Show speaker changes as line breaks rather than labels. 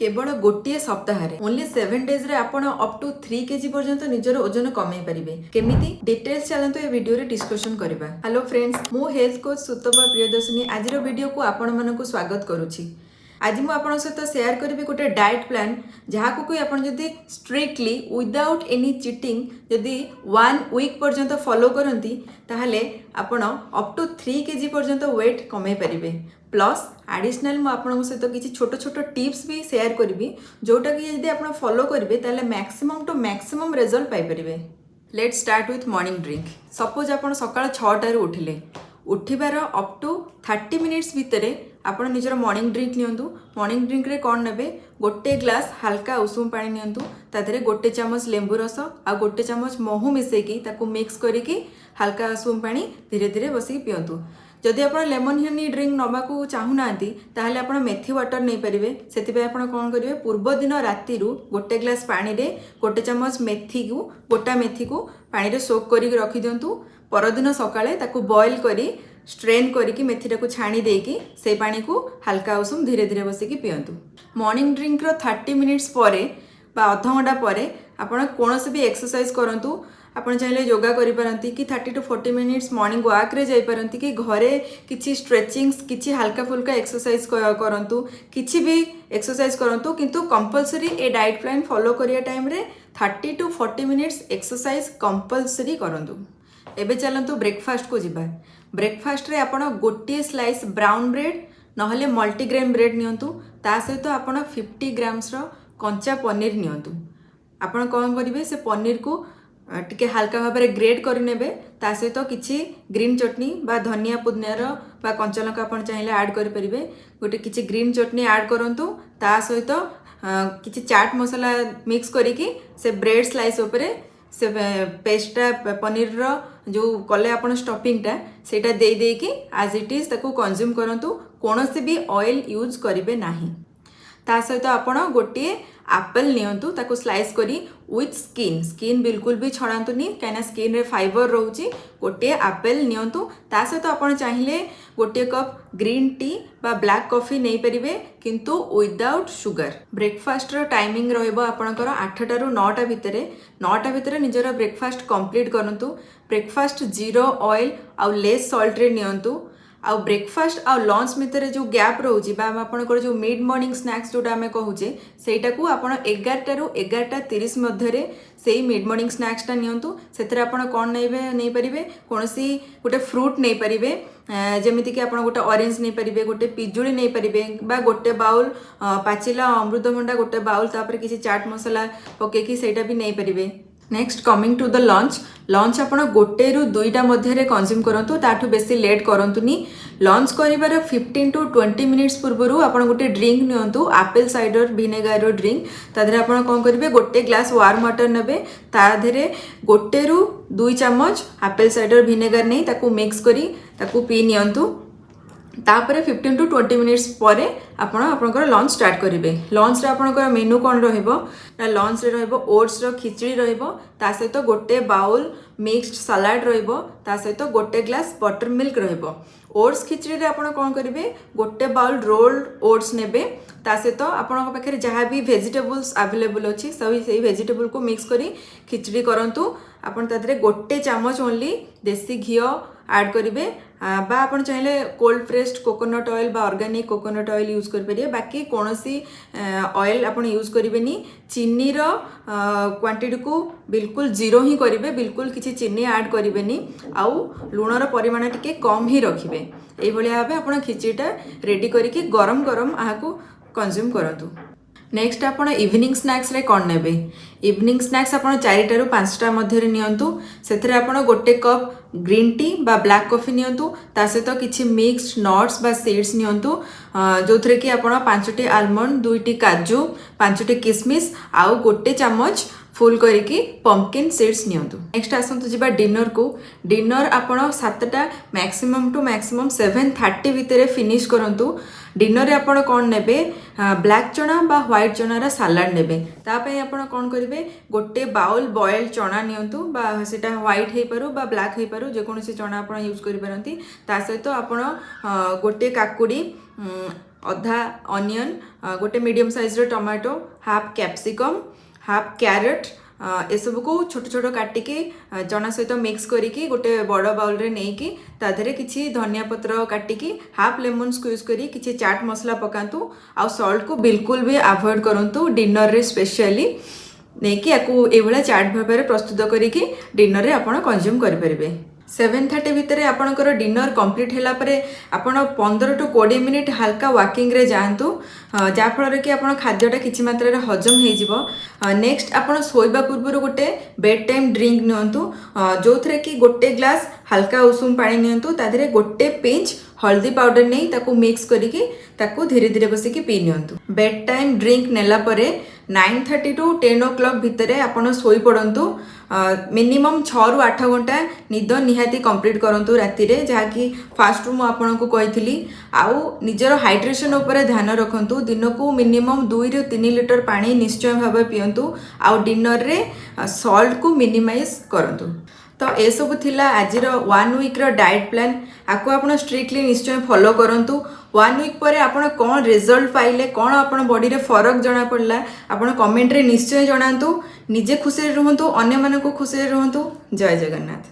केवल गोटे सप्ताह ओनली 7 डेज रे आपण अप टू 3 केजी पर्यंत निजर ओजन कमे पारिबे केमिति डिटेल्स चलंतो ए वीडियो रे डिस्कशन करबा। हेलो फ्रेंड्स, मु हेल्थ कोच सुतपा प्रियदर्शिनी आज वीडियो को आपण मानकु स्वागत करूची। आज मु आपण सहित शेयर करिबे गोटे डाइट प्लान जहाँ को आपण जदि स्ट्रिक्टली विदाउट एनी चिटिंग जदि 1 वीक पर्यंत फॉलो करंती ताहले आपण अप टू 3 केजी पर्यंत वेट कमे पारिबे। प्लस एडिशनल मु आपण सहित किसी छोट छोट टिप्स भी शेयर करी जोटा कि यदि आप फॉलो करेंगे ताहले मैक्सिमम टू मैक्सिमम रिजल्ट पाई परिबे। Let's start with morning drink. Suppose आप सकाळ 6टार उठिले उठिबार अप टू 30 मिनिट्स भितर आप निजर मॉर्निंग ड्रिंक नियंतु। मॉर्निंग ड्रिंक रे कौन नेबे गोटे ग्लास हल्का उषुम पानी नियंतु, तादेरे गोटे चामच लेंबू रस आ गोटे चामच महू मिसेकी ताकू मिक्स करिकी हल्का उषुम पानी धीरे धीरे बसिक पियंतु। जदि आप लेमन हनी ड्रिंक नबाकू चाहूना ताहले आप मेथी वाटर नहीं पारे। से आप कौन करेंगे पूर्व दिन राति गोटे ग्लास पानी रे गोटे चामच मेथी को गोटा मेथी को पानी रे सोक करके रखी दिंतु। परदिन सकाळे ताकू बॉयल करी स्ट्रेन करके मेथीटा को छाणी देकी से पानी को हल्का उषुम धीरे धीरे बसिकी पियंतु। मॉर्निंग ड्रिंक रो 30 मिनिट्स परे बा आधा घंटा परे आपण कोनोसी भी एक्सरसाइज करंतु। आपण चाहिले योगा करि पारंती कि 30 टू 40 मिनिट्स मॉर्निंग वॉक रे जाई पारंती कि घरे किछि स्ट्रेचिंग्स किछि हल्का फुल्का एक्सरसाइज करंतु, किछि भी एक्सरसाइज करंतु, किंतु कंपलसरी ए डाइट प्लान फॉलो करिया टाइम रे 30 टू 40 मिनिट्स एक्सरसाइज कंपलसरी करंतु। एबे चलंतु ब्रेकफास्ट को जिबा। ब्रेकफास्ट रे आपण गोटे स्लाइस ब्राउन ब्रेड नहले मल्टीग्रेन ब्रेड नियंतु। ता सहित आपण 50 ग्राम्स रो कंचा पनीर नियंतु। आपण कोन करिवे से पनीर को टिके हल्का भाव में ग्रेड कर नेबे। ता सहित किछि ग्रीन चटनी बा धनिया पुदीनार बा कंचा लंका आपण चाहिले ऐड करि परिबे। गोटे किछि ग्रीन चटनी ऐड करंतु। ता सहित किछि चाट मसाला मिक्स करिकी से ब्रेड स्लाइस उपरे से पेस्टा पनीर रो जो कले आपण स्टफिंगटा सेटा दे देकी एज इट इज ताको कंज्यूम करंतु। कोनोसी भी ऑयल यूज करिवे नाही। ता सहित आपण गोटे एप्पल नियंतु, ताको स्लाइस करी विथ स्किन बिल्कुल भी छड़ातुनी कहीं स्किन रे फाइबर रोची। गोटे एप्पल नियंतु। ता सहित आपण चाहिए गोटे कप ग्रीन टी बा ब्लैक कॉफी नहीं परिबे किंतु विदाउट शुगर। ब्रेकफास्ट रो टाइमिंग रहइबो आपणकर 8टा रु 9टा भितरे। 9टा भितरे निजर ब्रेकफास्ट कंप्लीट करंतु। ब्रेकफास्ट जीरो ऑयल आउ लेस सॉल्ट रे नियंतु। आउ ब्रेकफास्ट आउ लंच भितर जो गैप रोची बा आपणकर जो मिड मॉर्निंग स्नैक्स जोटा आमे कहूचे सेटा को आपण 11टा रु 11:30 मध्यरे सेही मिड मॉर्निंग स्नैक्सटा नियंतु। सेथरे आपण कोन नहीं परिबे कोनोसी गोटे फ्रूट नहीं परिबे जेमिति कि आपण गोटे ऑरेंज नहीं परिबे, गोटे पिजुली नहीं परिबे बा गोटे बाउल पाचिला अमृतभंडा गोटे बाउल तापर किसी चाट मसाला पकेकी सेटा भी नहीं परिबे। Next coming to the lunch आपण गोटे रु 2टा मध्यरे कंज्यूम करंतु। ताठू बेसी लेट करंतुनी। लंच करिबार 15 टू 20 मिनिट्स पूर्वरु आपण गोटे ड्रिंक नियंतु एप्पल साइडर विनेगर रो ड्रिंक। तादरे आपण कोन करिवे गोटे ग्लास वार्म वाटर नेबे। तादरे गोटे रु 2 चामच एप्पल साइडर विनेगर नहीं ताकू मिक्स करी ताकू पी नियंतु। तापरे 15 टू 20 मिनिट्स परे आपण आपनकर लंच स्टार्ट करिवे। लंच रे आपनकर मेनू कोन रहइबो ना लंच रे रहइबो ओट्स रो खिचड़ी रहइबो। ता सहित गोटे बाउल मिक्स्ड सलाड रहइबो। ता सहित गोटे ग्लास बटर मिल्क रहइबो। ओट्स खिचड़ी रे आपण कोन करिवे गोटे बाउल रोल्ड ओट्स नेबे। ता सहित आपनक पाखरे जहाँ भी वेजिटेबल्स अवेलेबल अछि सही वेजिटेबल को मिक्स करी खिचड़ी करंतु। आपण तादरे गोटे चामच ओनली देसी घियो ऐड करिवे बा आपण चाहिले कोल्ड प्रेस्ड कोकोनट ऑयल बा ऑर्गेनिक कोकोनट ऑयल यूज कर परिए। बाकी कोनोसी ऑयल आपण यूज करिवेनी। चीनी रो क्वांटिटी को बिल्कुल जीरो ही करिवे, बिल्कुल किसी चीनी ऐड करिवेनी। आउ लूण रो परिमाण टिके कम ही रखिवे। एई भलिया भाबे आपण खिचड़ीटा रेडी करिकि गरम गरम आहाकू कंज्यूम करंतु। नेक्स्ट आपण इवनिंग स्नैक्स रे कोन नेबे। इवनिंग स्नैक्स आपण 4टा रु 5टा मध्यरे नियंतु। सेथरे आपण गोटे कप ग्रीन टी बा ब्लैक कॉफी नियंतु। ता सहित किछि मिक्स्ड नट्स बा सीड्स नियंतु जो थरे कि आपण 5टी आलमंड 2टी काजू 5टी किशमिश आउ गोटे चामच फुल करिकी पंपकिन सीड्स नियंतु। नेक्स्ट आसंतु जिबा डिनर को। डिनर आपण 7टा मैक्सिमम टू मैक्सिमम 7:30 भितरे फिनिश करंतु। डिनर रे आपण कोन नेबे ब्लैक चना बा व्हाइट चना रा सलाड नेबे। ता पय आपण कोन करिवे गोटे बाउल बॉइल्ड चना नियंतु बा सेटा व्हाइट हे पारू बा ब्लैक हे पारू जे कोनोसी चना आपण यूज करि परंती। ता सहित आपण गोटे काकुडी ଅଧା ଅନିଅନ୍, ଗୋଟେ ମିଡ଼ିୟମ୍ ସାଇଜ୍ର tomato, half capsicum, half carrot, ଏସବୁକୁ ଛୋଟ ଛୋଟ କାଟିକି ଚଣା ସହିତ ମିକ୍ସ କରିକି ଗୋଟେ ବଡ଼ ବାଉଲ୍ରେ ନେଇକି ତା ଦେହରେ କିଛି ଧନିଆ ପତ୍ର କାଟିକି ହାଫ୍ ଲେମନ୍ ସ୍କ୍ୱିଜ୍ କରି କିଛି ଚାଟ୍ ମସଲା ପକାନ୍ତୁ ଆଉ ସଲ୍ଟକୁ ବିଲକୁଲ ବି ଆଭଏଡ଼ କରନ୍ତୁ ଡିନରରେ ସ୍ପେଶିଆଲି ନେଇକି ୟାକୁ ଏଇଭଳିଆ ଚାଟ୍ ଭାବରେ ପ୍ରସ୍ତୁତ କରିକି ଡିନରରେ ଆପଣ କନଜ୍ୟୁମ୍ କରିପାରିବେ। 7:30 ଭିତରେ ଆପଣଙ୍କର ଡିନର କମ୍ପ୍ଲିଟ୍ ହେଲା ପରେ ଆପଣ 15 to 20 ମିନିଟ୍ ହାଲକା ୱାକିଂରେ ଯାଆନ୍ତୁ, ଯାହାଫଳରେ କି ଆପଣ ଖାଦ୍ୟଟା କିଛି ମାତ୍ରାରେ ହଜମ ହେଇଯିବ। ନେକ୍ସଟ ଆପଣ ଶୋଇବା ପୂର୍ବରୁ ଗୋଟେ ବେଡ୍ ଟାଇମ୍ ଡ୍ରିଙ୍କ ନିଅନ୍ତୁ, ଯେଉଁଥିରେ କି ଗୋଟେ ଗ୍ଲାସ୍ ହାଲକା ଉଷୁମ ପାଣି ନିଅନ୍ତୁ, ତା ଦେହରେ ଗୋଟେ ପିଞ୍ଚ ହଳଦୀ ପାଉଡର ନେଇ ତାକୁ ମିକ୍ସ କରିକି ତାକୁ ଧୀରେ ଧୀରେ ବସିକି ପିଇ ନିଅନ୍ତୁ। ବେଡ୍ ଟାଇମ୍ ଡ୍ରିଙ୍କ ନେଲା ପରେ 9:30 to 10 o'clock ଭିତରେ ଆପଣ ଶୋଇପଡ଼ନ୍ତୁ। ମିନିମମ୍ 6 ରୁ 8 ଘଣ୍ଟା ନିଦ ନିହାତି କମ୍ପ୍ଲିଟ୍ କରନ୍ତୁ ରାତିରେ, ଯାହାକି ଫାଷ୍ଟରୁ ମୁଁ ଆପଣଙ୍କୁ କହିଥିଲି। ଆଉ ନିଜର ହାଇଡ୍ରେସନ୍ ଉପରେ ଧ୍ୟାନ ରଖନ୍ତୁ, ଦିନକୁ ମିନିମମ୍ 2 ରୁ 3 ଲିଟର ପାଣି ନିଶ୍ଚୟ ଭାବେ ପିଅନ୍ତୁ ଆଉ ଡିନରରେ ସଲ୍ଟକୁ ମିନିମାଇଜ୍ କରନ୍ତୁ। ତ ଏସବୁ ଥିଲା ଆଜିର 1 ୱିକ୍ର ଡାଏଟ୍ ପ୍ଲାନ୍। ଆକୁ ଆପଣ ଷ୍ଟ୍ରିକ୍ଟଲି ନିଶ୍ଚୟ ଫଲୋ କରନ୍ତୁ। 1 ୱିକ୍ ପରେ ଆପଣ କ'ଣ ରେଜଲ୍ଟ ପାଇଲେ, କ'ଣ ଆପଣ ବଡ଼ିରେ ଫରକ ଜଣାପଡ଼ିଲା, ଆପଣ କମେଣ୍ଟରେ ନିଶ୍ଚୟ ଜଣାନ୍ତୁ। ନିଜେ ଖୁସିରେ ରୁହନ୍ତୁ, ଅନ୍ୟମାନଙ୍କୁ ଖୁସିରେ ରୁହନ୍ତୁ। ଜୟ ଜଗନ୍ନାଥ।